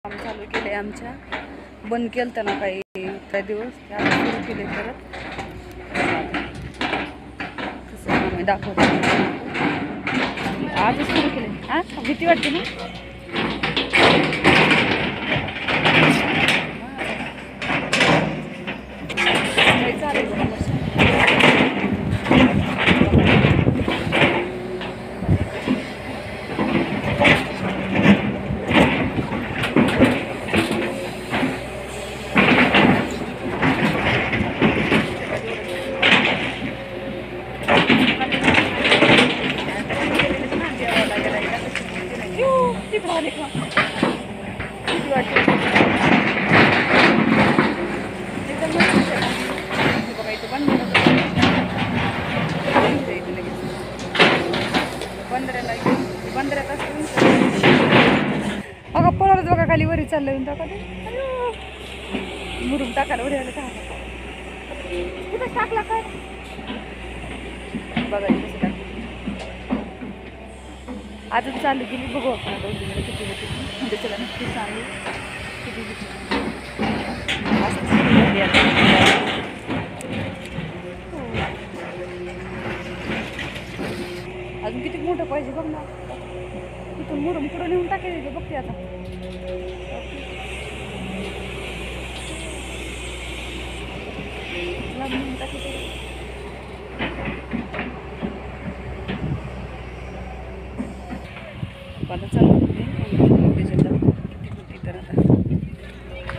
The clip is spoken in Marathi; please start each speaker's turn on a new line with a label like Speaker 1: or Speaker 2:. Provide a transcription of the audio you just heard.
Speaker 1: काम चालू केले आमच्या. बंद केलं त्यांना काही दिवस आता सुरू केले परत. तसं आम्ही दाखवतो. आजच सुरू केले. हा भीती वाटते ना. काही चालेल बघा मस्त. अगं पळालच बघा खाली वरी चाललं टाका मुरुम टाकायला वरी आलं का कुठं टाकला काय बघा कसं टाक. आजच चालू गेली बघू आपण आता किती होती म्हणजे चला नक्की सांगू किती अजून किती मोठं पाहिजे बघ ना. तिथून मुरुम पुढं नेऊन टाकायचं बघते आता. टाकायचं